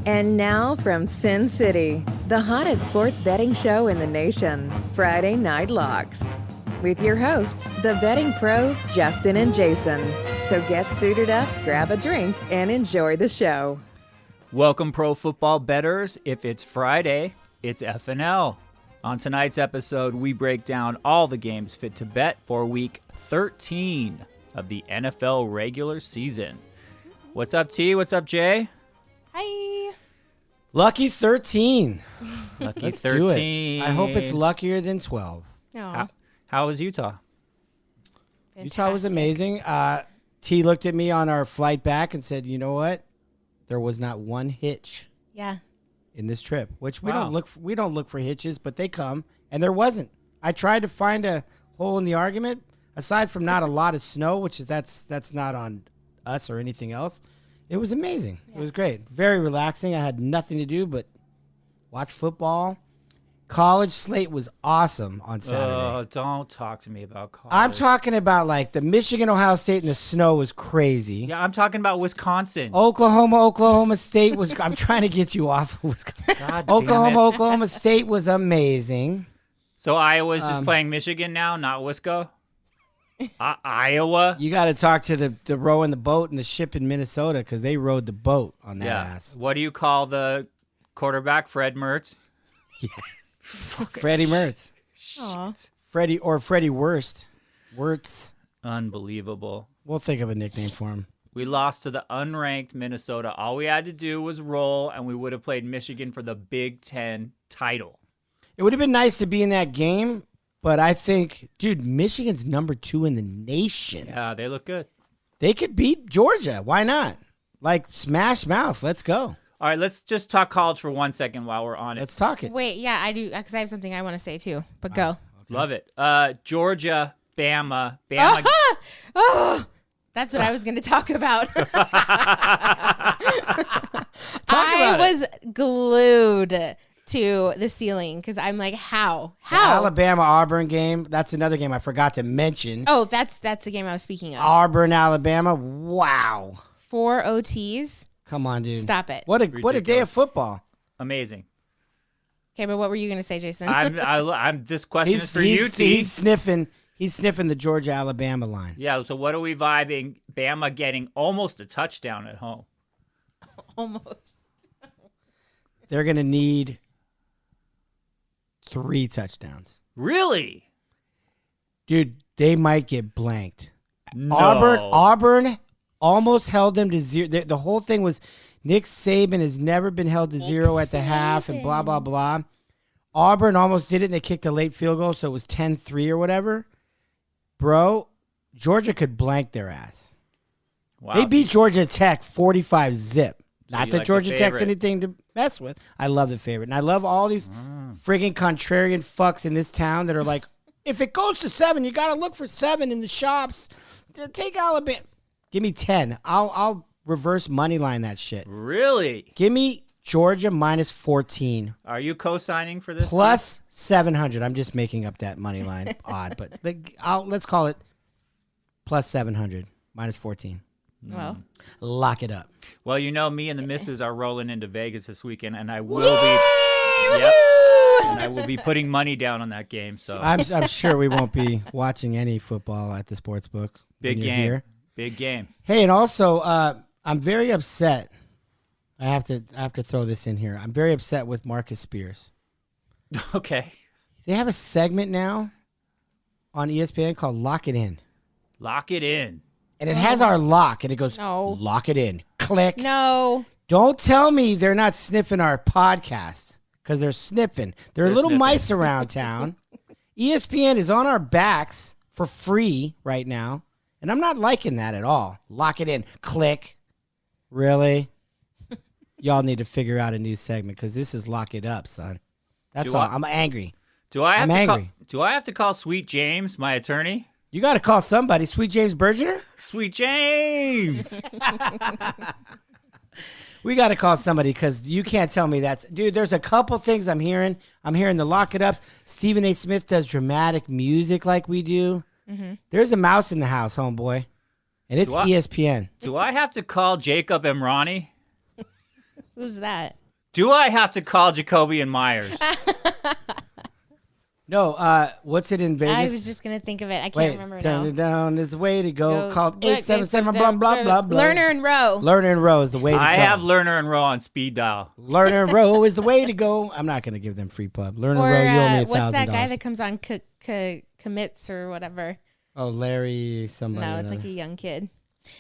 And now from Sin City, the hottest sports betting show in the nation, Friday Night Locks. With your hosts, the betting pros, Justin and Jason. So get suited up, grab a drink, and enjoy the show. Welcome, pro football bettors. If it's Friday, it's FNL. On tonight's episode, we break down all the games fit to bet for week 13 of the NFL regular season. What's up, T? What's up, Jay? Hi. Lucky 13. Lucky Let's 13. do it. I hope it's luckier than 12. No. How was Utah? Utah was amazing. T looked at me on our flight back and said, "You know what? There was not one hitch Yeah. in this trip." Which we Wow. don't look for hitches, but they come, and there wasn't. I tried to find a hole in the argument, aside from not a lot of snow, which is that's not on us or anything else. It was amazing. Yeah. It was great. Very relaxing. I had nothing to do but watch football. College slate was awesome on Saturday. Oh, don't talk to me about college. I'm talking about like the Michigan, Ohio State, and the snow was crazy. Yeah, I'm talking about Wisconsin. Oklahoma State was. I'm trying to get you off of Wisconsin. God damn it. Oklahoma State was amazing. So Iowa's just playing Michigan now, not Wisco? Iowa? You got to talk to the rowing the boat and the ship in Minnesota because they rowed the boat on that ass. What do you call the quarterback? Fred Mertz? Freddie Mertz, Aw. Freddie Wirtz. Unbelievable. We'll think of a nickname for him. We lost to the unranked Minnesota. All we had to do was roll, and we would have played Michigan for the Big Ten title. It would have been nice to be in that game, but I think, dude, Michigan's number 2 in the nation. Yeah, they look good. They could beat Georgia. Why not? Like, smash mouth. Let's go. All right, let's just talk college for 1 second while we're on it. Let's talk it. Wait, yeah, I do, because I have something I want to say too. But go. Love it. Georgia, Bama. Oh, that's what I was going to talk about. I was glued to the ceiling because I'm like, how? The Alabama-Auburn game, that's another game I forgot to mention. Oh, that's the game I was speaking of. Auburn, Alabama. Wow. 4 OTs. Come on, dude. Stop it. What a day of football. Amazing. Okay, but what were you going to say, Jason? I'm. This question is for you, T. He's sniffing the Georgia-Alabama line. Yeah, so what are we vibing? Bama getting almost a touchdown at home. Almost. They're going to need 3 touchdowns. Really? Dude, they might get blanked. No. Auburn almost held them to 0. The whole thing was Nick Saban has never been held to 0 at the half and blah, blah, blah. Auburn almost did it, and they kicked a late field goal, so it was 10-3 or whatever. Bro, Georgia could blank their ass. Wow. They beat Georgia Tech 45-zip. Not you that like Georgia the Tech's favorite. anything to mess with. I love the favorite. And I love all these friggin' contrarian fucks in this town that are like, if it goes to 7, you got to look for 7 in the shops. Take Alabama. Give me 10. I'll reverse money line that shit. Really? Give me Georgia minus 14. Are you co-signing for this? Plus 700. I'm just making up that money line odd, but let's call it plus 700 minus 14. Well, Lock it up. Well, you know, me and the missus are rolling into Vegas this weekend, and I will be. Yep. And I will be putting money down on that game. So I'm sure we won't be watching any football at the sports book. big when you're game. here. Big game. Hey, and also, I'm very upset. I have to throw this in here. I'm very upset with Marcus Spears. Okay. They have a segment now on ESPN called Lock It In. Lock it in. And it has our lock, and it goes, No. Lock it in. Click. no. Don't tell me they're not sniffing our podcast, because they're sniffing. There are They're little sniffing. mice around town. ESPN is on our backs for free right now, and I'm not liking that at all. Lock it in. Click. Really? Y'all need to figure out a new segment, because this is Lock It Up, son. That's Do all. I- I'm angry. Do I have I'm to call, angry. do I have to call Sweet James, my attorney? You got to call somebody. Sweet James Bergener? Sweet James. We got to call somebody, because you can't tell me that's... Dude, there's a couple things I'm hearing. I'm hearing the Lock It Ups. Stephen A. Smith does dramatic music like we do. Mm-hmm. There's a mouse in the house, homeboy. And it's Do I- ESPN. Do I have to call Jacob Emrani? Who's that? Do I have to call Jacoby and Myers? No, what's it in Vegas? I was just going to think of it. I can't remember Turn now. it down is the way to go. Go- Called look, 877 blah, blah, blah, blah. Lerner and Rowe. Lerner and Rowe is the way to go. I have Lerner and Rowe on speed dial. Lerner and Rowe is the way to go. I'm not going to give them free pub. Lerner Or and Rowe, you owe me $1,000. what's that guy that comes on commits or whatever? Oh, Larry somebody. No, it's like a young kid.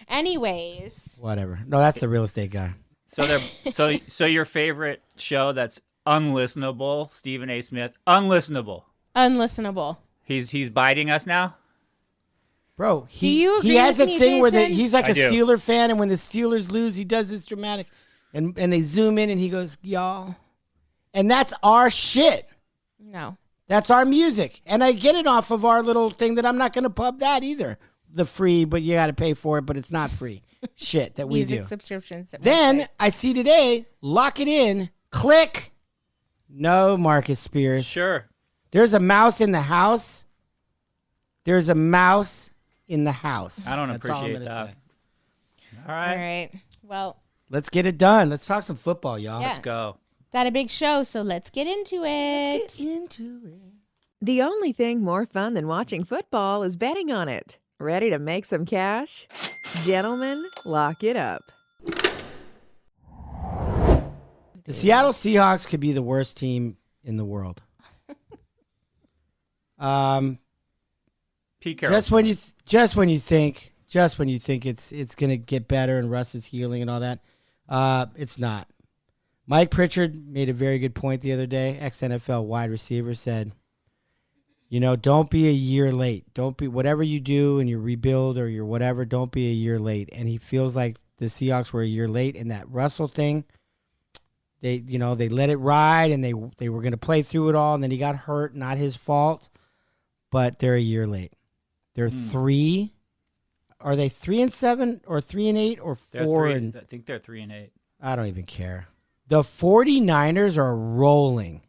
Anyways. Whatever. No, that's the real estate guy. So your favorite show that's unlistenable, Stephen A. Smith, unlistenable. Unlistenable. He's biting us now? Bro, Do you agree he has with a me, thing where Jason? he's like I a do. Steeler fan, and when the Steelers lose, he does this dramatic, and they zoom in, and he goes, y'all. And that's our shit. No. That's our music. And I get it off of our little thing that I'm not going to pub that either. The free, but you got to pay for it, but it's not free. Shit that we Music do. subscriptions. Then I see today, lock it in, click. No, Marcus Spears. Sure. There's a mouse in the house. There's a mouse in the house. I don't That's all I'm appreciate gonna that. say. All All right. right. Well, Let's get it done. Let's talk some football, y'all. Yeah. Let's go. got a big show, so let's get into it. Let's get into it. The only thing more fun than watching football is betting on it. Ready to make some cash? Gentlemen, lock it up. The Seattle Seahawks could be the worst team in the world. Pete Carroll. Just when you think it's gonna get better and Russ is healing and all that, it's not. Mike Pritchard made a very good point the other day. Ex-NFL wide receiver said, don't be a year late. Don't be whatever you do and you rebuild or you're whatever. Don't be a year late. And he feels like the Seahawks were a year late in that Russell thing. They let it ride and they were going to play through it all. And then he got hurt. Not his fault, but they're a year late. They're 3. Are they 3-7 or 3-8 or 4? I think they're 3-8. I don't even care. The 49ers are rolling.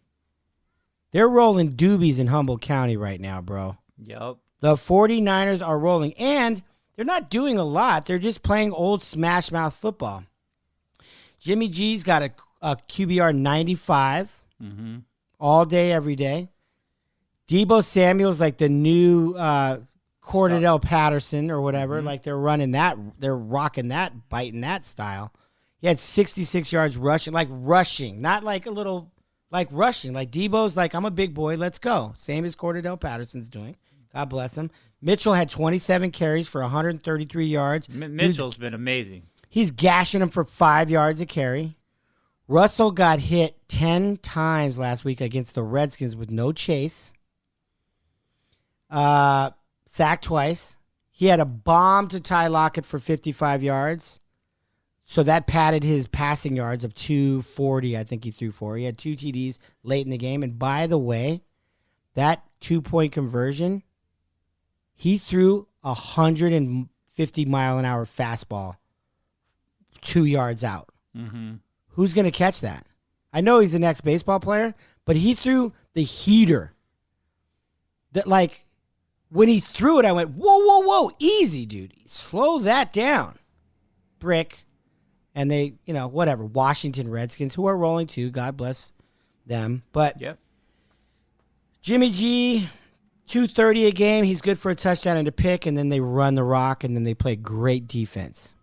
They're rolling doobies in Humboldt County right now, bro. Yep. The 49ers are rolling, and they're not doing a lot. They're just playing old smash mouth football. Jimmy G's got a QBR 95 all day, every day. Debo Samuel's like the new Cordell Patterson or whatever. Like they're running that. They're rocking that, biting that style. He had 66 yards rushing, not like a little, like rushing. Like Debo's like, I'm a big boy, let's go. Same as Cordell Patterson's doing. God bless him. Mitchell had 27 carries for 133 yards. Mitchell's been amazing. He's gashing him for 5 yards a carry. Russell got hit 10 times last week against the Redskins with no chase. Sacked twice. He had a bomb to Ty Lockett for 55 yards. So that padded his passing yards of 240, I think he threw for. He had 2 TDs late in the game. And by the way, that 2-point conversion, he threw a 150-mile-an-hour fastball 2 yards out. Mm-hmm. Who's going to catch that? I know he's an ex-baseball player, but he threw the heater. That, like, when he threw it, I went, whoa, whoa, whoa, easy, dude. Slow that down. Brick. And they, whatever, Washington Redskins, who are rolling too. God bless them. But Yep. Jimmy G, 230 a game. He's good for a touchdown and a pick, and then they run the rock, and then they play great defense.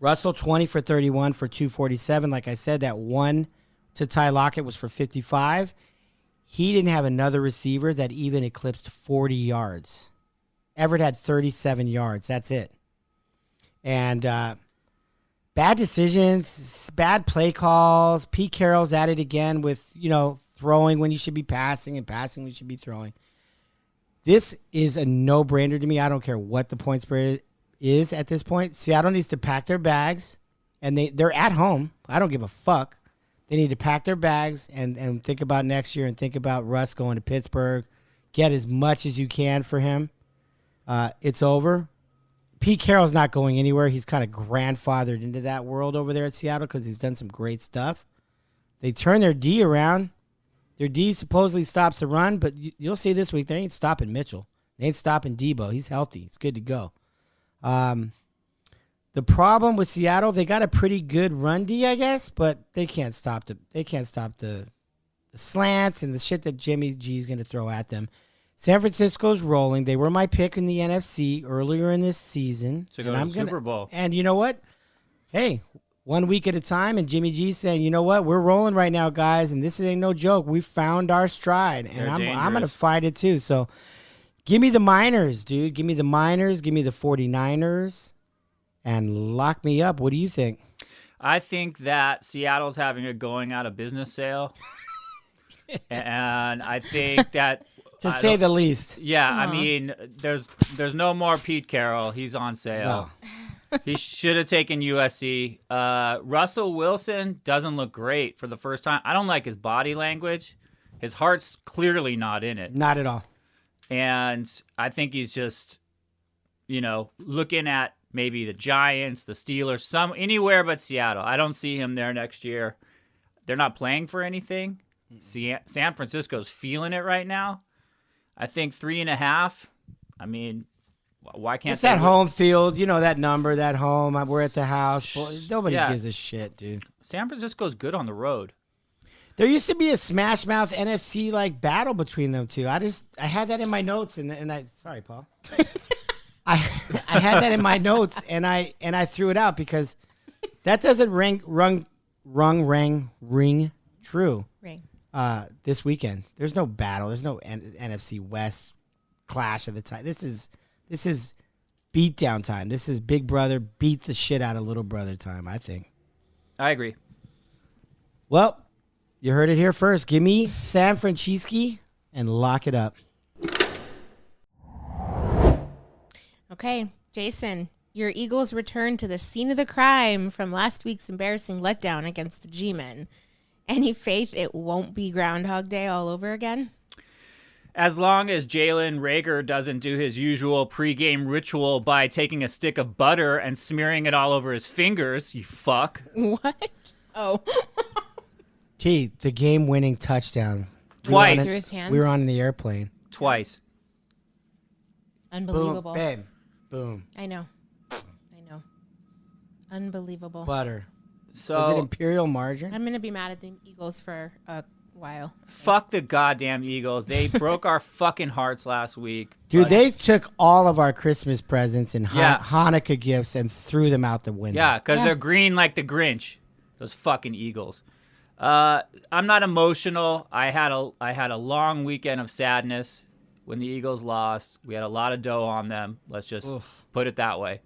Russell, 20 for 31 for 247. Like I said, that one to Ty Lockett was for 55. He didn't have another receiver that even eclipsed 40 yards. Everett had 37 yards. That's it. And bad decisions, bad play calls. Pete Carroll's at it again with, throwing when you should be passing and passing when you should be throwing. This is a no-brainer to me. I don't care what the point spread is at this point. Seattle needs to pack their bags, and they're at home. I don't give a fuck. They need to pack their bags and think about next year and think about Russ going to Pittsburgh. Get as much as you can for him. It's over. Pete Carroll's not going anywhere. He's kind of grandfathered into that world over there at Seattle because he's done some great stuff. They turn their D around. Their D supposedly stops the run, but you'll see this week they ain't stopping Mitchell. They ain't stopping Debo. He's healthy. He's good to go. The problem with Seattle, they got a pretty good run D, I guess, but they can't stop the slants and the shit that Jimmy G's going to throw at them. San Francisco's rolling. They were my pick in the NFC earlier in this season. To go to the Super Bowl. And you know what? Hey, 1 week at a time, and Jimmy G's saying, you know what? We're rolling right now, guys, and this ain't no joke. We found our stride, and I'm going to find it too. So give me the Miners, dude. Give me the Miners. Give me the 49ers. And lock me up. What do you think? I think that Seattle's having a going out of business sale. And I think that... to say the least. Yeah, I mean, there's no more Pete Carroll. He's on sale. No. He should have taken USC. Russell Wilson doesn't look great for the first time. I don't like his body language. His heart's clearly not in it. Not at all. And I think he's just, looking at maybe the Giants, the Steelers, anywhere but Seattle. I don't see him there next year. They're not playing for anything. San Francisco's feeling it right now. I think 3.5. I mean, why can't it's that home field? You know that number, that home. We're at the house. Nobody gives a shit, dude. San Francisco's good on the road. There used to be a smash mouth NFC like battle between them two. I had that in my notes, and I sorry, Paul. I had that in my notes, and I threw it out because that doesn't ring true. Ring. This weekend, there's no battle. There's no NFC West clash of the time. This is beat down time. This is Big Brother beat the shit out of Little Brother time. I think. I agree. Well, you heard it here first. Give me San Francisco and lock it up. Okay, Jason, your Eagles return to the scene of the crime from last week's embarrassing letdown against the G-Men. Any faith it won't be Groundhog Day all over again? As long as Jalen Reagor doesn't do his usual pregame ritual by taking a stick of butter and smearing it all over his fingers, you fuck. What? Oh. T, the game-winning touchdown. Twice. Through his hands? We were on the airplane. Twice. Unbelievable. Boom, babe. Boom. I know. Unbelievable. Butter. So is it Imperial Margarine? I'm going to be mad at the Eagles for a while. Fuck the goddamn Eagles. They broke our fucking hearts last week. Dude, they took all of our Christmas presents and Hanukkah gifts and threw them out the window. Yeah, because they're green like the Grinch. Those fucking Eagles. I'm not emotional. I had a long weekend of sadness when the Eagles lost. We had a lot of dough on them. Let's just put it that way.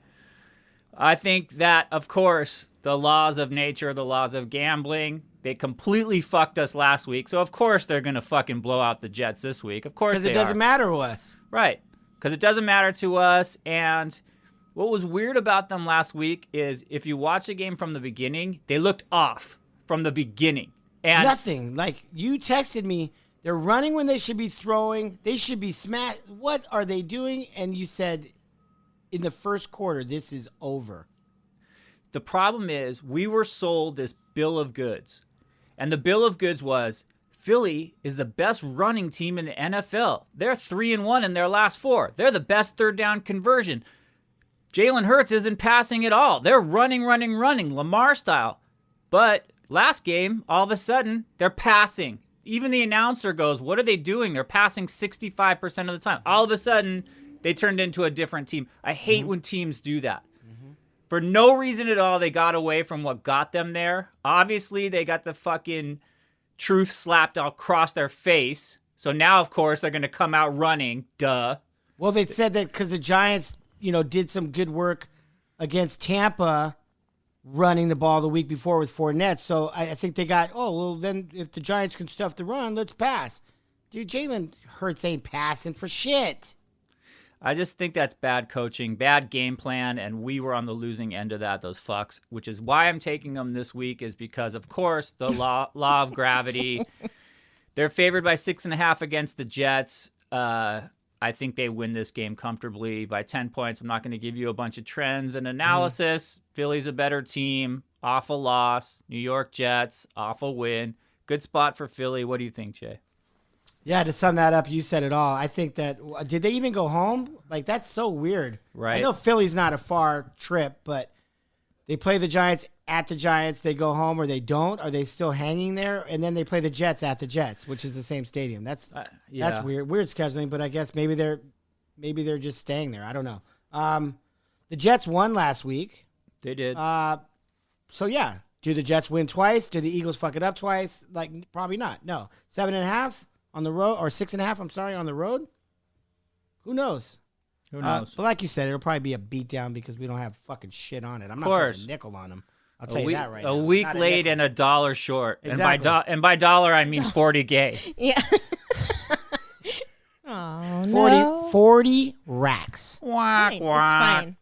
I think that, of course, the laws of nature, the laws of gambling, they completely fucked us last week. So, of course, they're going to fucking blow out the Jets this week. Of course they are. Because it doesn't matter to us. Right. Because it doesn't matter to us. And what was weird about them last week is if you watch the game from the beginning, they looked off from the beginning. And nothing. Like, you texted me, they're running when they should be throwing. They should be smashed. What are they doing? And you said, in the first quarter, this is over. The problem is we were sold this bill of goods. And the bill of goods was Philly is the best running team in the NFL. They're 3-1 in their last 4. They're the best third down conversion. Jalen Hurts isn't passing at all. They're running, Lamar style. But last game, all of a sudden, they're passing. Even the announcer goes, what are they doing? They're passing 65% of the time. All of a sudden, they turned into a different team. I hate when teams do that. For no reason at all, they got away from what got them there. Obviously, they got the fucking truth slapped across their face. So now, of course, they're going to come out running. Duh. Well, they said that because the Giants, did some good work against Tampa running the ball the week before with Fournette. So I think they got, then if the Giants can stuff the run, let's pass. Dude, Jalen Hurts ain't passing for shit. I just think that's bad coaching, bad game plan, and we were on the losing end of that, those fucks, which is why I'm taking them this week is because, of course, the law of gravity. They're favored by 6.5 against the Jets. I think they win this game comfortably by 10 points. I'm not going to give you a bunch of trends and analysis. Philly's a better team. Awful loss. New York Jets, awful win. Good spot for Philly. What do you think, Jay? Yeah, to sum that up, you said it all. I think that, did they even go home? Like, that's so weird. Right. I know Philly's not a far trip, but They play the Giants at the Giants. They go home or they don't. Are they still hanging there? And then they play the Jets at the Jets, which is the same stadium. That's weird. Weird scheduling, but I guess maybe they're just staying there. I don't know. The Jets won last week. They did. So yeah, do the Jets win twice? Do the Eagles fuck it up twice? Like probably not. No, 7.5 on the road or 6.5. I'm sorry, on the road. Who knows? Who knows? But like you said, it'll probably be a beatdown because we don't have fucking shit on it. I'm not putting a nickel on them. I'll tell you that right now. A week late and $1 short. Exactly. And by dollar, I mean 40 gay. Yeah. Oh, 40 racks. Wah, It's wah. fine.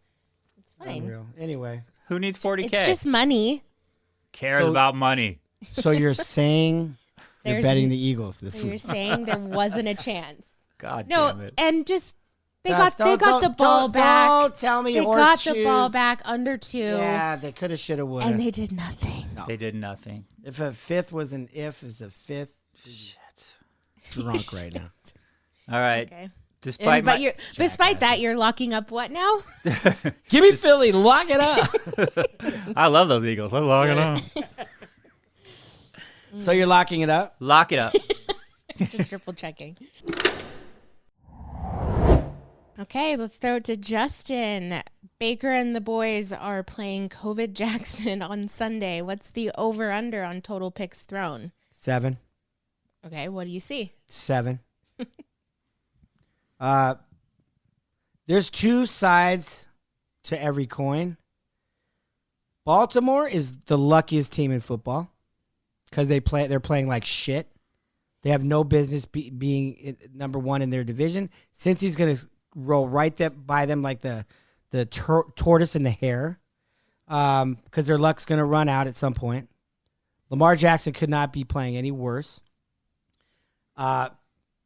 It's fine. Unreal. Anyway, Who needs 40K? It's just money. Cares about money. so you're saying you're There's- betting the Eagles this So you're week? saying there wasn't a chance. God No, damn it. and just they Gus, got the ball back. Don't tell me They got the ball back under 2. Yeah, they could have, should have, would have. And they did nothing. They did nothing. If a fifth was an if, is a fifth. Shit. Drunk right now. All right. Okay. Despite Despite that, you're locking up what now? Give me Philly. Lock it up. I love those Eagles. Let's lock it up. So you're locking it up? Lock it up. Just triple checking. Okay, let's throw it to Justin. Baker and the boys are playing COVID Jackson on Sunday. What's the over-under on total picks thrown? 7. Okay, what do you see? 7. There's 2 sides to every coin. Baltimore is the luckiest team in football because they're playing like shit. They have no business being number 1 in their division. Since he's going to roll right by them like the tortoise in the hare, because their luck's going to run out at some point. Lamar Jackson could not be playing any worse.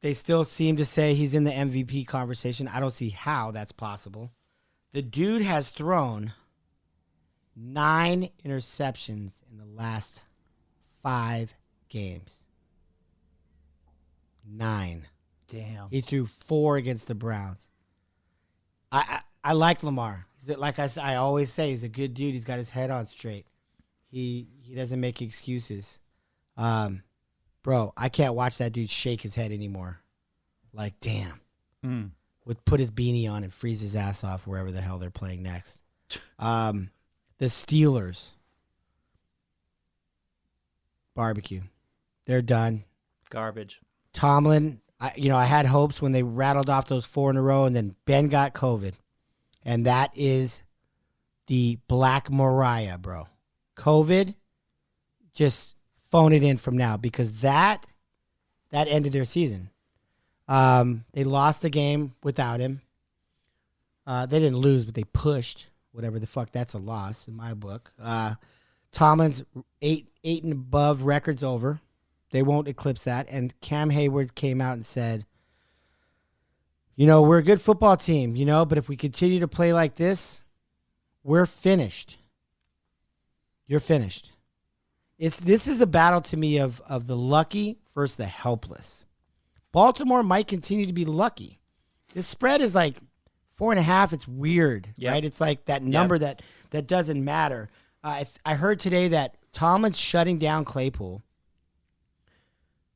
They still seem to say he's in the MVP conversation. I don't see how that's possible. The dude has thrown 9 interceptions in the last 5 games. 9. Damn. He threw 4 against the Browns. I like Lamar. Like I always say, he's a good dude. He's got his head on straight. He doesn't make excuses. Bro, I can't watch that dude shake his head anymore. Like, damn. Would put his beanie on and freeze his ass off wherever the hell they're playing next. The Steelers. Barbecue. They're done. Garbage. Tomlin, I had hopes when they rattled off those 4 in a row, and then Ben got COVID. And that is the Black Mariah, bro. COVID, just phone it in from now, because that ended their season. They lost the game without him. They didn't lose, but they pushed. Whatever the fuck, that's a loss in my book. Tomlin's 8 and above record's over. They won't eclipse that. And Cam Hayward came out and said, we're a good football team, but if we continue to play like this, we're finished. You're finished. This is a battle to me of the lucky versus the helpless. Baltimore might continue to be lucky. This spread is like 4.5. It's weird, right? It's like that number that doesn't matter. I heard today that Tomlin's shutting down Claypool.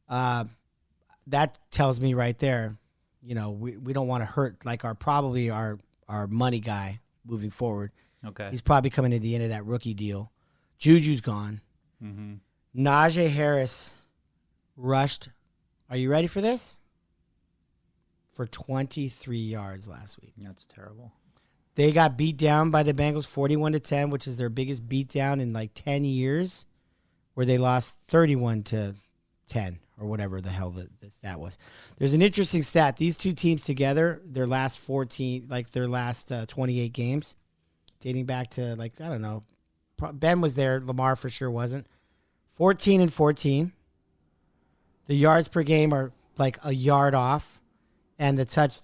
That tells me right there, we don't want to hurt like our money guy moving forward. Okay. He's probably coming to the end of that rookie deal. Juju's gone. Mm-hmm. Najee Harris rushed. Are you ready for this? For 23 yards last week. That's terrible. They got beat down by the Bengals 41-10, which is their biggest beatdown in like 10 years, where they lost 31-10 or whatever the hell the stat was. There's an interesting stat. These two teams together, their last 28 games, dating back to I don't know. Ben was there. Lamar for sure wasn't. 14-14. The yards per game are like a yard off, and the touch,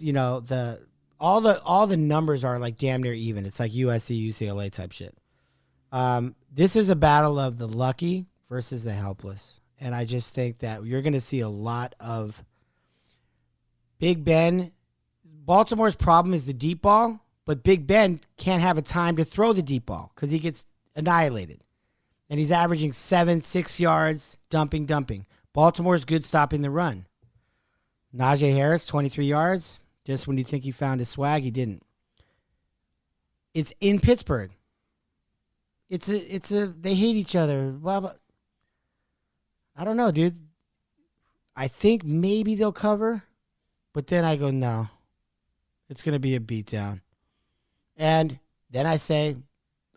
all the numbers are like damn near even. It's like USC, UCLA type shit. This is a battle of the lucky versus the helpless, and I just think that you're going to see a lot of Big Ben. Baltimore's problem is the deep ball, but Big Ben can't have a time to throw the deep ball because he gets annihilated. And he's averaging 6 yards, dumping. Baltimore's good stopping the run. Najee Harris, 23 yards. Just when you think he found his swag, he didn't. It's in Pittsburgh. They hate each other. Blah, blah. I don't know, dude. I think maybe they'll cover, but then I go, no. It's going to be a beatdown. And then I say,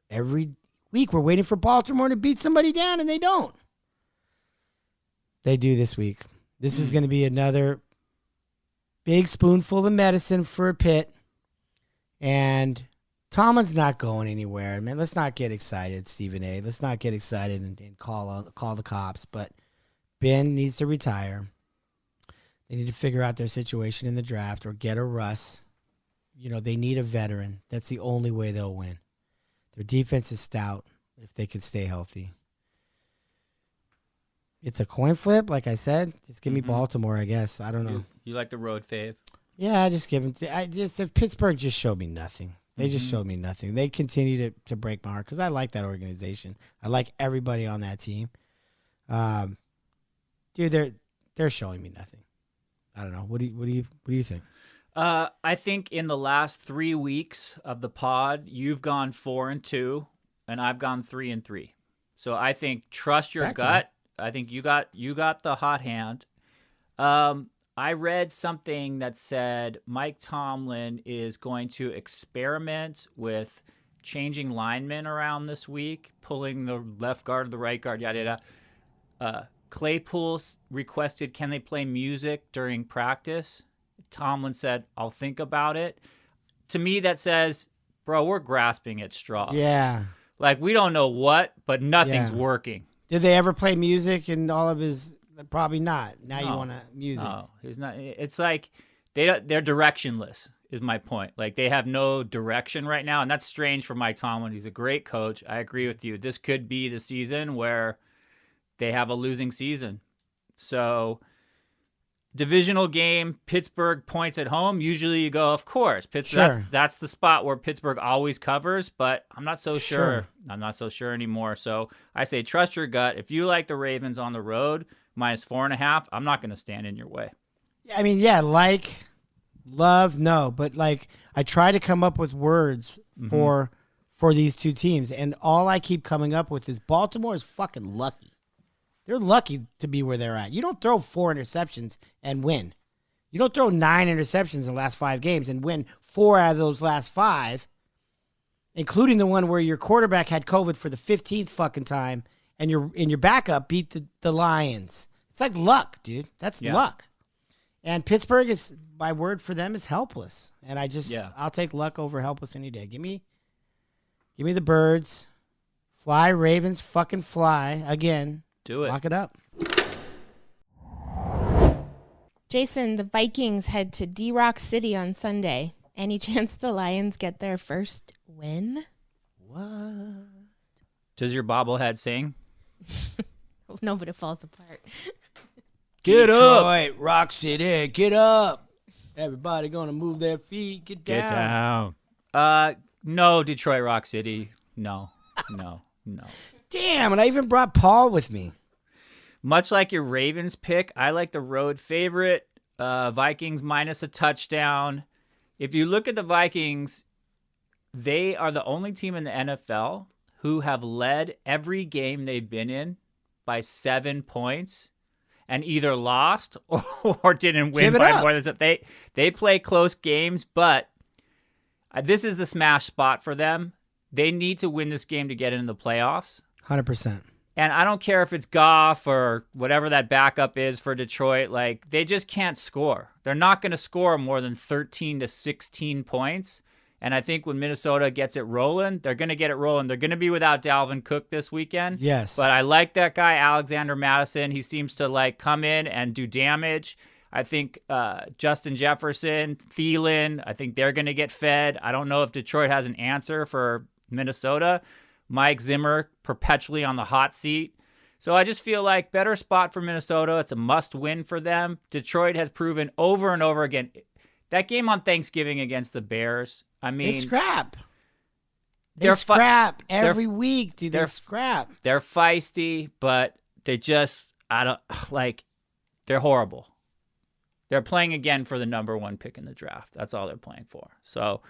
every week we're waiting for Baltimore to beat somebody down, and they don't. They do this week. This is going to be another big spoonful of medicine for Pitt. And Tomlin's not going anywhere. Man, let's not get excited, Stephen A. Let's not get excited and call the cops. But Ben needs to retire. They need to figure out their situation in the draft or get a Russ. They need a veteran. That's the only way they'll win. Their defense is stout if they can stay healthy. It's a coin flip, like I said. Just give me Baltimore, I guess. I don't know. You like the road fave? Yeah, I just give them. If Pittsburgh just showed me nothing. They just showed me nothing. They continue to break my heart because I like that organization. I like everybody on that team. Dude, they're showing me nothing. I don't know. What do you think? I think in the last 3 weeks of the pod, you've gone 4-2, and I've gone 3-3. So I think trust your gut. I think you got the hot hand. I read something that said Mike Tomlin is going to experiment with changing linemen around this week, pulling the left guard, the right guard, yada yada. Claypool requested, can they play music during practice? Tomlin said, I'll think about it. To me, that says, bro, we're grasping at straws. Yeah. Like, we don't know what, but nothing's working. Did they ever play music in all of his? Probably not. Now you want music. No, he's not. It's like they're directionless, is my point. Like, they have no direction right now, and that's strange for Mike Tomlin. He's a great coach. I agree with you. This could be the season where they have a losing season. So, divisional game, Pittsburgh points at home. Usually you go, of course. Sure. That's the spot where Pittsburgh always covers, but I'm not so sure. I'm not so sure anymore. So I say trust your gut. If you like the Ravens on the road, -4.5, I'm not going to stand in your way. I mean, love, no. But, I try to come up with words for these two teams, and all I keep coming up with is Baltimore is fucking lucky. They're lucky to be where they're at. You don't throw 4 interceptions and win. You don't throw 9 interceptions in the last 5 games and win 4 out of those last 5, including the one where your quarterback had COVID for the 15th fucking time and your backup beat the Lions. It's like luck, dude. That's luck. And Pittsburgh is, my word for them is helpless. And I'll take luck over helpless any day. Give me the birds. Fly, Ravens, fucking fly again. Do it. Lock it up. Jason, the Vikings head to D-Rock City on Sunday. Any chance the Lions get their first win? What? Does your bobblehead sing? No, but it falls apart. Get Detroit, up. Rock City, get up. Everybody gonna move their feet. Get down. Get down. No, Detroit Rock City. No. Damn, and I even brought Paul with me. Much like your Ravens pick, I like the road favorite, Vikings minus a touchdown. If you look at the Vikings, they are the only team in the NFL who have led every game they've been in by 7 points and either lost or didn't win by more than that. They play close games, but this is the smash spot for them. They need to win this game to get into the playoffs. 100%. And I don't care if it's Goff or whatever that backup is for Detroit. Like, they just can't score. They're not going to score more than 13 to 16 points. And I think when Minnesota gets it rolling, they're going to get it rolling. They're going to be without Dalvin Cook this weekend. Yes. But I like that guy, Alexander Madison. He seems to, come in and do damage. I think Justin Jefferson, Thielen, I think they're going to get fed. I don't know if Detroit has an answer for Minnesota. Mike Zimmer perpetually on the hot seat. So I just feel like better spot for Minnesota. It's a must-win for them. Detroit has proven over and over again. That game on Thanksgiving against the Bears, I mean, They scrap. They scrap every week, dude. They scrap. They're feisty, but they just they're horrible. They're playing again for the number 1 pick in the draft. That's all they're playing for. So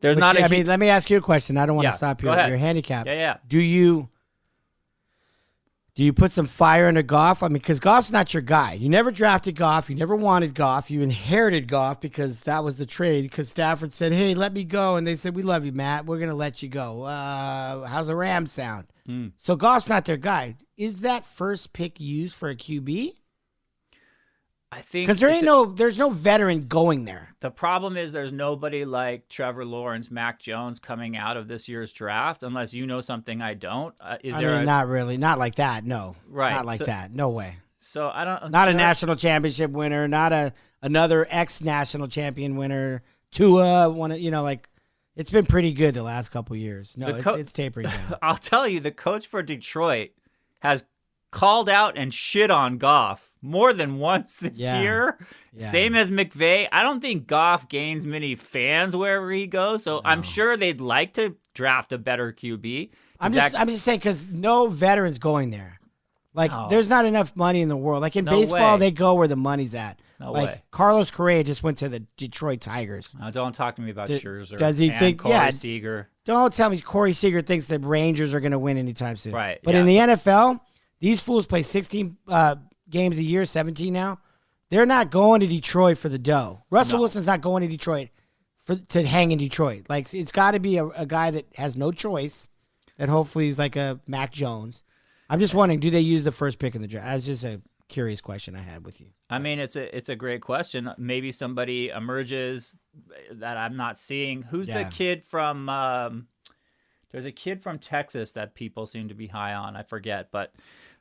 there's let me ask you a question. I don't want to stop your handicap. Yeah. Do you put some fire into Goff? I mean, because Goff's not your guy. You never drafted Goff. You never wanted Goff. You inherited Goff because that was the trade. Because Stafford said, "Hey, let me go," and they said, "We love you, Matt. We're gonna let you go." How's the Rams sound? So Goff's not their guy. Is that first pick used for a QB? I think because there's no veteran going there. The problem is there's nobody like Trevor Lawrence, Mac Jones coming out of this year's draft, unless you know something I don't. Not really, not like that. No, right, not like that. No way. So I don't. Not a national championship winner. Not another ex-national champion winner. Tua it's been pretty good the last couple years. No, it's tapering down. I'll tell you, the coach for Detroit has called out and shit on Goff more than once this year. Yeah. Same as McVay. I don't think Goff gains many fans wherever he goes, so I'm sure they'd like to draft a better QB. I'm just saying because no veterans going there. There's not enough money in the world. Like in baseball, they go where the money's at. No way. Carlos Correa just went to the Detroit Tigers. Don't talk to me about Scherzer. Does he think? Corey Seager. Don't tell me Corey Seager thinks the Rangers are going to win anytime soon. Right. But in the NFL, these fools play 16 games a year, 17 now. They're not going to Detroit for the dough. Russell Wilson's not going to Detroit to hang in Detroit. It's got to be a guy that has no choice. That hopefully is like a Mac Jones. I'm just wondering, do they use the first pick in the draft? That's just a curious question I had with you. I mean, it's a great question. Maybe somebody emerges that I'm not seeing. Who's the kid from? There's a kid from Texas that people seem to be high on. I forget, but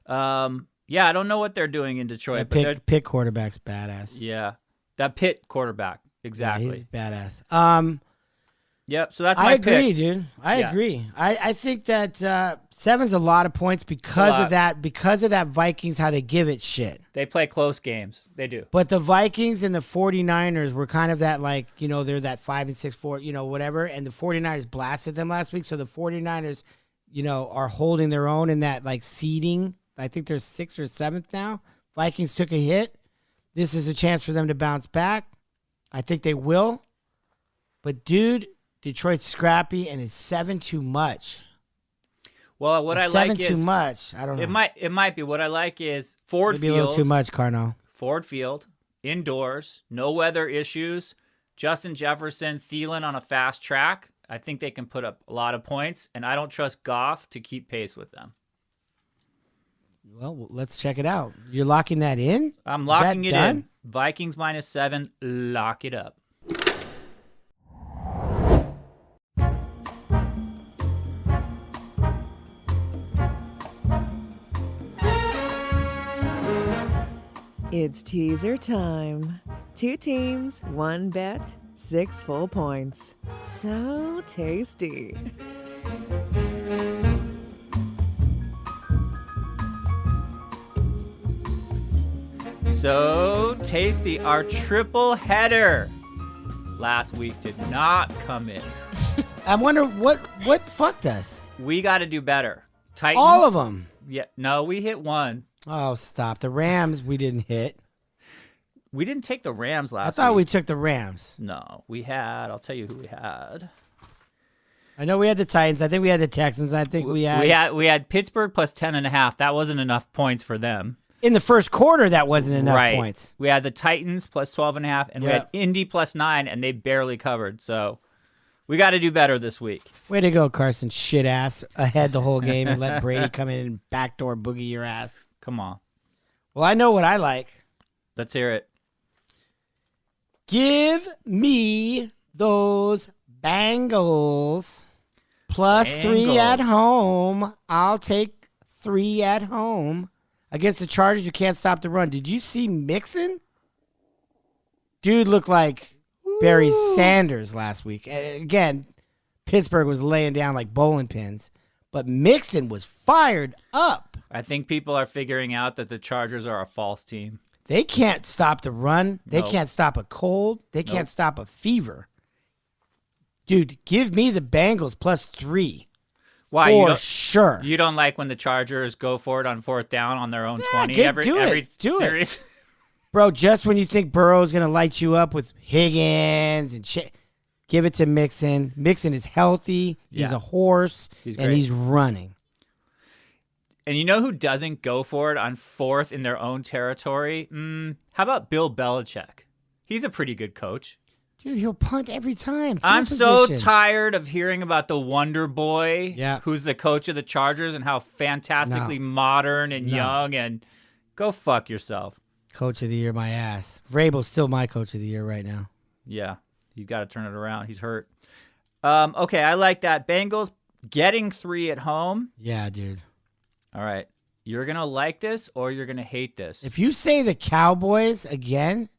I don't know what they're doing in Detroit. Pitt quarterback's badass. Yeah, that Pitt quarterback, exactly. Yeah, he's badass. Yep. So that's my pick. I agree, dude. I agree. I think that 7's a lot of points because of that Vikings, how they give it shit. They play close games. They do. But the Vikings and the 49ers were kind of that they're that 5-6-4, whatever. And the 49ers blasted them last week. So the 49ers, are holding their own in that seeding. I think they're 6th or 7th now. Vikings took a hit. This is a chance for them to bounce back. I think they will. But dude, Detroit's scrappy, and is 7 too much? Well, what I like is 7 too much. I don't know. It might be. What I like is Ford Field. Maybe a little too much, Carno. Ford Field, indoors, no weather issues. Justin Jefferson, Thielen on a fast track. I think they can put up a lot of points, and I don't trust Goff to keep pace with them. Well, let's check it out. You're locking that in? I'm locking it in. Vikings -7. Lock it up. It's teaser time. 2 teams, 1 bet, 6 full points. So tasty. So tasty. Our triple header last week did not come in. I wonder what fucked us. We got to do better. Titans. All of them. Yeah. No, we hit one. Oh, stop. The Rams we didn't hit. We didn't take the Rams last week. I thought we took the Rams. No, we had. I'll tell you who we had. I know we had the Titans. I think we had the Texans. I think we had Pittsburgh plus 10.5. That wasn't enough points for them. In the first quarter, that wasn't enough points. We had the Titans plus 12.5, and we had Indy plus 9, and they barely covered. So we got to do better this week. Way to go, Carson. Shit ass. Ahead the whole game and let Brady come in and backdoor boogie your ass. Come on. Well, I know what I like. Let's hear it. Give me those Bengals plus 3 at home. I'll take 3 at home. Against the Chargers, you can't stop the run. Did you see Mixon? Dude looked like Barry Sanders last week. Again, Pittsburgh was laying down like bowling pins, but Mixon was fired up. I think people are figuring out that the Chargers are a false team. They can't stop the run. They can't stop a cold. They can't stop a fever. Dude, give me the Bengals plus 3. Why? For sure. You don't like when the Chargers go for it on 4th down on their own 20 do every series? it. Bro, just when you think Burrow's going to light you up with Higgins and shit, give it to Mixon. Mixon is healthy. He's a horse. And he's running. And you know who doesn't go for it on 4th in their own territory? How about Bill Belichick? He's a pretty good coach. Dude, he'll punt every time. I'm so tired of hearing about the Wonder Boy, Yeah. who's the coach of the Chargers, and how fantastically modern and young. And go fuck yourself. Coach of the year, my ass. Vrabel's still my coach of the year right now. Yeah, you got to turn it around. He's hurt. Okay, I like that. Bengals getting 3 at home. Yeah, dude. All right. You're going to like this or you're going to hate this. If you say the Cowboys again,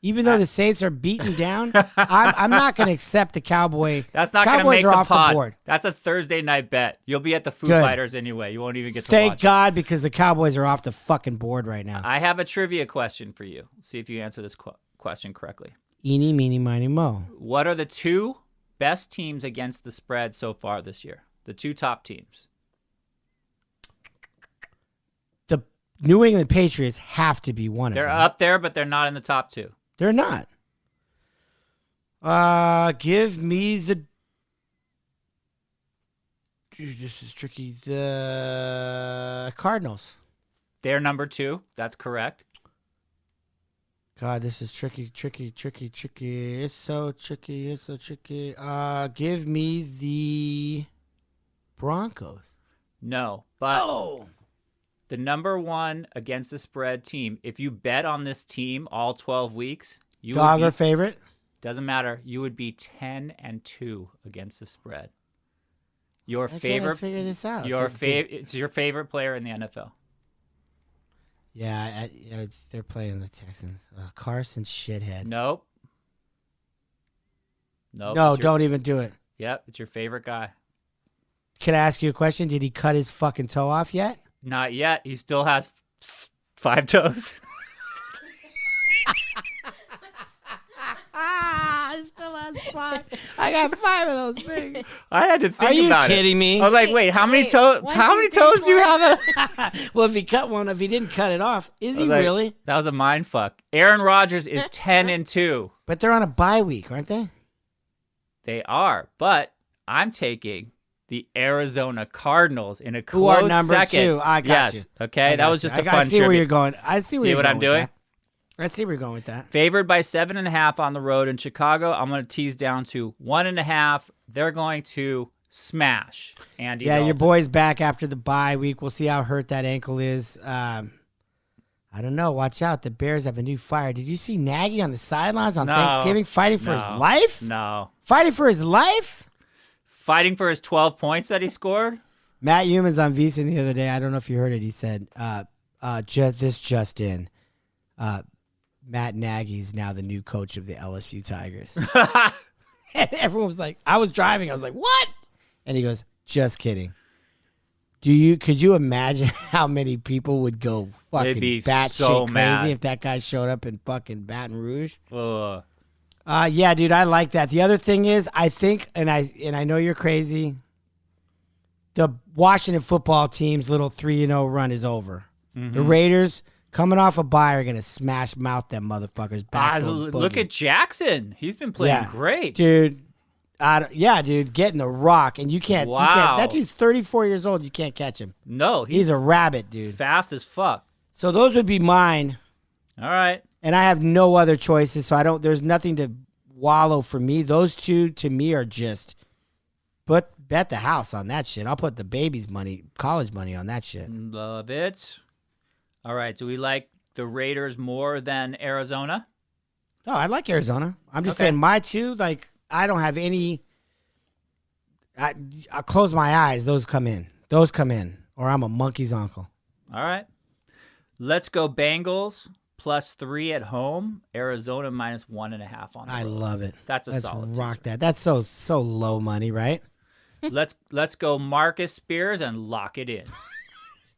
even though the Saints are beaten down, I'm not going to accept the Cowboy. That's not going to make are the off pod. the board. That's a Thursday night bet. You'll be at the Foo Good. Fighters anyway. You won't even get to Thank watch God, because the Cowboys are off the fucking board right now. I have a trivia question for you. See if you answer this question correctly. Eeny, meeny, miny, mo. What are the 2 best teams against the spread so far this year? The 2 top teams. The New England Patriots have to be one They're of them. up there, but they're not in the top 2. They're not. Give me the. Dude, this is tricky. The Cardinals. They're number 2. That's correct. God, this is tricky. It's so tricky. Give me the Broncos. No, but the number 1 against the spread team, if you bet on this team all 12 weeks, you Dog would or favorite? Doesn't matter. You would be 10-2 against the spread. Your I favorite can't figure this out. It's your favorite player in the NFL. Yeah, they're playing the Texans. Carson shithead. Nope. No, don't even do it. Yep, it's your favorite guy. Can I ask you a question? Did he cut his fucking toe off yet? Not yet. He still has 5 toes. I still have 5. I got 5 of those things. I had to think about it. Are you kidding me? I was like, wait, how many toes? How many toes do you have? Well, if he cut one, if he didn't cut it off, is he really? That was a mind fuck. Aaron Rodgers is 10-2. But they're on a bye week, aren't they? They are, but I'm taking the Arizona Cardinals in a Who are close number second. 2? I got you. Okay, that was just a fun I see trivia. where you're going. I see where See you're what going I'm with doing? that. I see where you're going with that. Favored by 7.5 on the road in Chicago. I'm going to tease down to 1.5. They're going to smash Andy Yeah, Dalton. your boy's back after the bye week. We'll see how hurt that ankle is. I don't know. Watch out. The Bears have a new fire. Did you see Nagy on the sidelines on Thanksgiving fighting for his life? No. Fighting for his life? Fighting for his 12 points that he scored? Matt Humans on VSiN the other day. I don't know if you heard it. He said, just in. Matt Nagy's now the new coach of the LSU Tigers. And everyone was like, I was driving. I was like, what? And he goes, just kidding. Could you imagine how many people would go fucking batshit crazy mad if that guy showed up in fucking Baton Rouge? Ugh. Yeah, dude, I like that. The other thing is, I think, and I know you're crazy, the Washington football team's little 3-0 run is over. Mm-hmm. The Raiders, coming off a bye, are going to smash mouth them motherfuckers. Look at Jackson. He's been playing great. Dude. Dude, getting the rock, and you can't. That dude's 34 years old. You can't catch him. No, he's a rabbit, dude. Fast as fuck. So those would be mine. All right. And I have no other choices, so there's nothing to wallow for me. Those two to me are just, bet the house on that shit. I'll put the baby's money, college money on that shit. Love it. All right. Do we like the Raiders more than Arizona? No, I like Arizona. I'm just saying my two, I don't have any. I close my eyes. Those come in. Or I'm a monkey's uncle. All right. Let's go Bengals +3 at home. Arizona -1.5 on the road. I love it. That's a solid. Let's rock that. That's so low money, right? Let's go Marcus Spears and lock it in.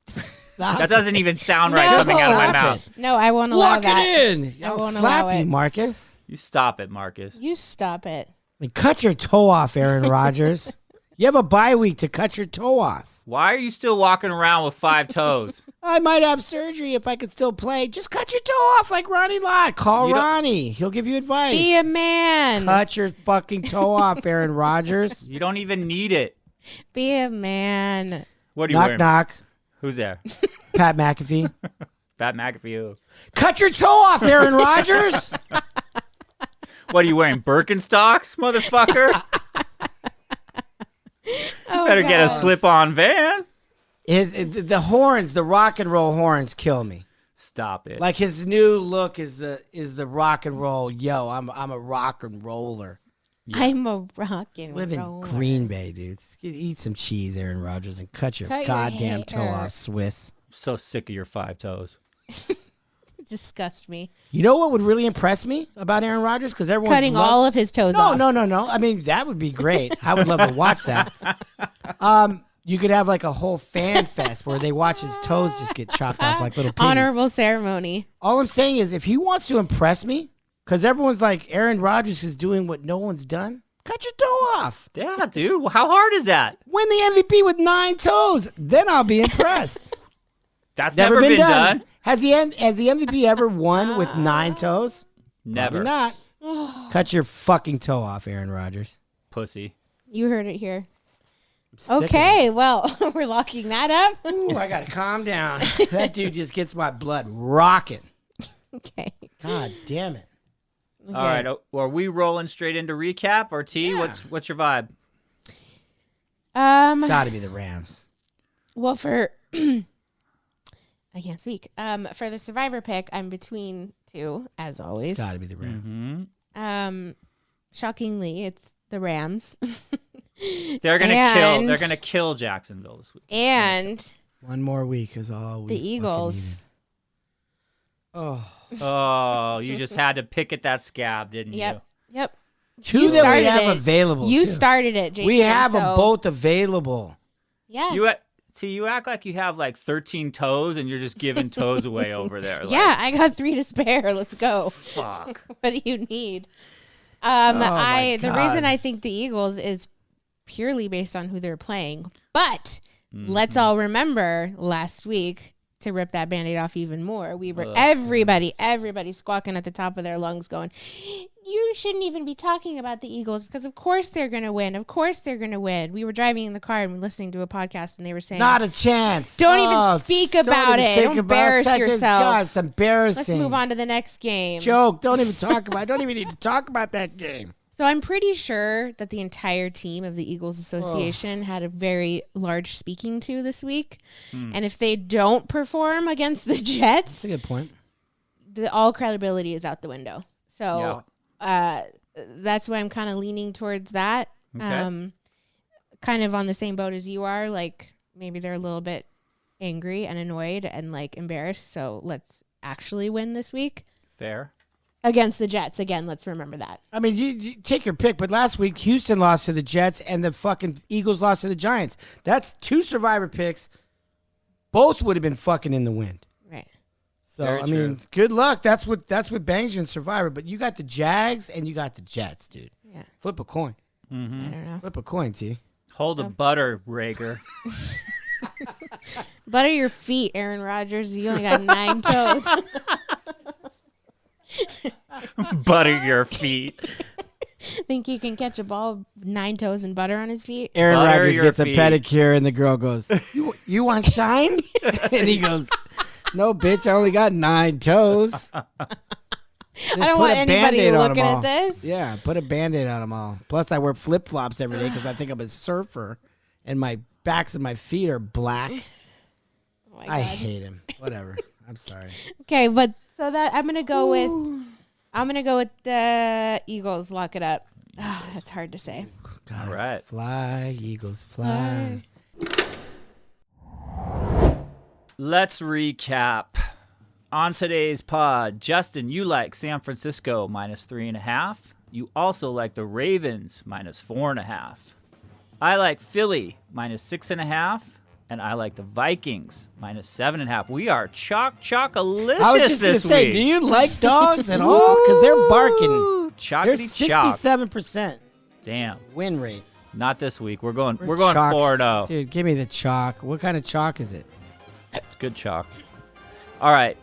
Stop that doesn't even sound right coming out of my mouth. No, I won't allow lock that. it in. I I'll won't slap allow you, it. Marcus. You stop it, Marcus. You stop it. Cut your toe off, Aaron Rodgers. You have a bye week to cut your toe off. Why are you still walking around with 5 toes? I might have surgery if I could still play. Just cut your toe off like Ronnie Lott. Call Ronnie. He'll give you advice. Be a man. Cut your fucking toe off, Aaron Rodgers. You don't even need it. Be a man. What are you Knock, wearing? knock. Who's there? Pat McAfee. Pat McAfee. Cut your toe off, Aaron Rodgers. What are you wearing? Birkenstocks, motherfucker? Better get a slip-on van. The horns, the rock and roll horns kill me. Stop it. Like his new look is the rock and roll. Yo, I'm a rock and roller. Yeah. I'm a rock and Live in roller. Green Bay, dude. Eat some cheese, Aaron Rodgers, and cut your goddamn toe off, Swiss. I'm so sick of your 5 toes. Disgust me. You know what would really impress me about Aaron Rodgers? Because everyone's cutting all of his toes off. No. I mean, that would be great. I would love to watch that. You could have like a whole fan fest where they watch his toes just get chopped off like little piggies. Honorable ceremony. All I'm saying is, if he wants to impress me, because everyone's like, Aaron Rodgers is doing what no one's done, cut your toe off. Yeah, dude. How hard is that? Win the MVP with 9 toes. Then I'll be impressed. That's never been done. Has the MVP ever won with 9 toes? Never. Probably not. Cut your fucking toe off, Aaron Rodgers. Pussy. You heard it here. Sick Okay, well, we're locking that up. Ooh, I gotta calm down. That dude just gets my blood rocking. Okay. God damn it. Okay. All right. Are we rolling straight into recap or T? Yeah. What's your vibe? It's got to be the Rams. Well, I can't speak. For the survivor pick, I'm between 2, as always. It's got to be the Rams. Mm-hmm. Shockingly, it's the Rams. They're gonna kill Jacksonville this week. And one more week is all we the Eagles. Oh, you just had to pick at that scab, didn't you? Yep. 2 that we have available. You too. started it, Jason. We have them both available. Yeah. You act like you have like 13 toes and you're just giving toes away over there. Like, Yeah, I got 3 to spare. Let's go. Fuck. What do you need? my The God. reason I think the Eagles is purely based on who they're playing. But let's all remember last week, to rip that Band-Aid off even more, we were everybody squawking at the top of their lungs going, you shouldn't even be talking about the Eagles because of course they're going to win. Of course they're going to win. We were driving in the car and listening to a podcast and they were saying, not a chance. Don't even speak about it. Don't embarrass yourself. God, it's embarrassing. Let's move on to the next game. Joke. Don't even talk about it. Don't even need to talk about that game. So I'm pretty sure that the entire team of the Eagles Association had a very large speaking to this week. And if they don't perform against the Jets, That's a good point. all credibility is out the window. So that's why I'm kind of leaning towards that. Okay. Kind of on the same boat as you are. Like maybe they're a little bit angry and annoyed and like embarrassed. So let's actually win this week. Fair. Against the Jets. Again, let's remember that. I mean, you take your pick, but last week Houston lost to the Jets and the fucking Eagles lost to the Giants. That's 2 survivor picks. Both would have been fucking in the wind. Right. So Very I mean, good luck. That's what bangs you in survivor. But you got the Jags and you got the Jets, dude. Yeah. Flip a coin. I don't know. Flip a coin, T. Hold a butter, Rager. Butter your feet, Aaron Rodgers. You only got 9 toes. Butter your feet. Think you can catch a ball with 9 toes and butter on his feet? Aaron Butter Rodgers your gets feet. a pedicure and the girl goes, you want shine? And he goes, no, bitch, I only got 9 toes. Just I don't put want a anybody Band-Aid on looking them at all. this. Yeah, put a Band-Aid on them all. Plus, I wear flip-flops every day because I think I'm a surfer, and my backs of my feet are black. Oh my I God. hate him. Whatever. I'm sorry. Okay, but so that I'm gonna go with the Eagles. Lock it up. That's hard to say. God, All right. Fly, Eagles, fly. Let's recap. On today's pod, Justin, you like San Francisco -3.5. You also like the Ravens -4.5. I like Philly -6.5. And I like the Vikings -7.5. We are chalk-chalkalicious I was just going to this say, week. do you like dogs at all? Because they're barking. Ooh, They're chalkity chalk. 67% Damn. win rate. Not this week. We're going Chalks. 4-0. Dude, give me the chalk. What kind of chalk is it? It's good chalk. All right.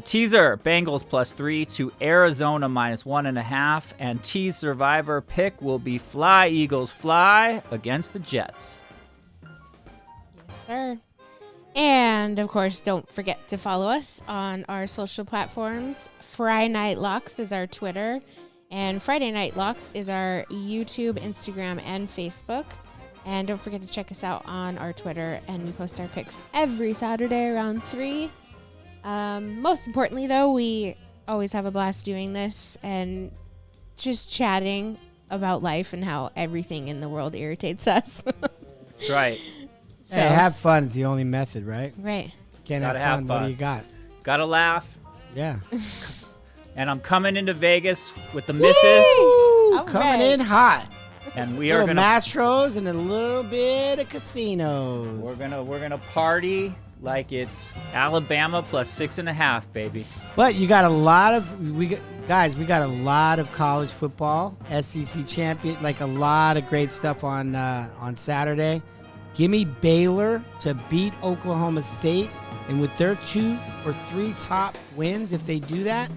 Teaser, Bengals +3 to Arizona -1.5. And tease survivor pick will be Fly Eagles Fly against the Jets. Yes, sir. And, of course, don't forget to follow us on our social platforms. Friday Night Locks is our Twitter. And Friday Night Locks is our YouTube, Instagram, and Facebook. And don't forget to check us out on our Twitter. And we post our picks every Saturday around 3. Most importantly, though, we always have a blast doing this and just chatting about life and how everything in the world irritates us. That's right. So, Hey, have fun is the only method, right? right. Can't Gotta have have fun. What fun. do you got? Gotta laugh. Yeah. And I'm coming into Vegas with the missus. Woo! All Coming right. in hot. And we are Little gonna Mastros and a little bit of casinos. we're gonna party like it's Alabama +6.5, baby. But you got a lot of we got a lot of college football, SEC champion, like a lot of great stuff on Saturday. Give me Baylor to beat Oklahoma State, and with their 2 or 3 top wins, if they do that,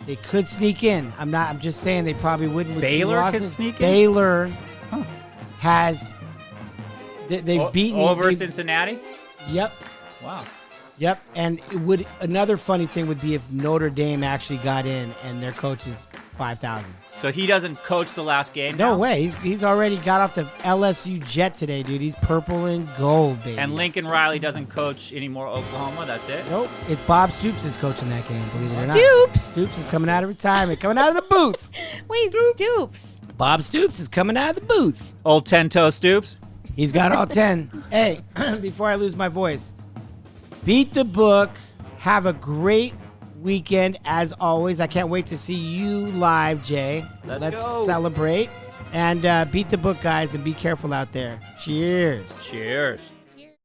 they could sneak in. I'm just saying they probably wouldn't. With 2 Baylor could losses. sneak in? Baylor has they've beaten over they've- Cincinnati. Yep. Wow. Yep, and it would another funny thing would be if Notre Dame actually got in and their coach is 5,000. So he doesn't coach the last game. No now? way, he's already got off the LSU jet today, dude. He's purple and gold, baby. And Lincoln Riley doesn't coach anymore. Oklahoma. That's it. Nope, it's Bob Stoops is coaching that game. Believe it or not, Stoops. Stoops is coming out of retirement, coming out of the booth. Wait, Stoops. Bob Stoops is coming out of the booth. Old 10-toe Stoops. He's got all 10. Hey, before I lose my voice, beat the book. Have a great weekend as always. I can't wait to see you live, Jay. Let's go. Celebrate. And beat the book, guys, and be careful out there. Cheers. Cheers.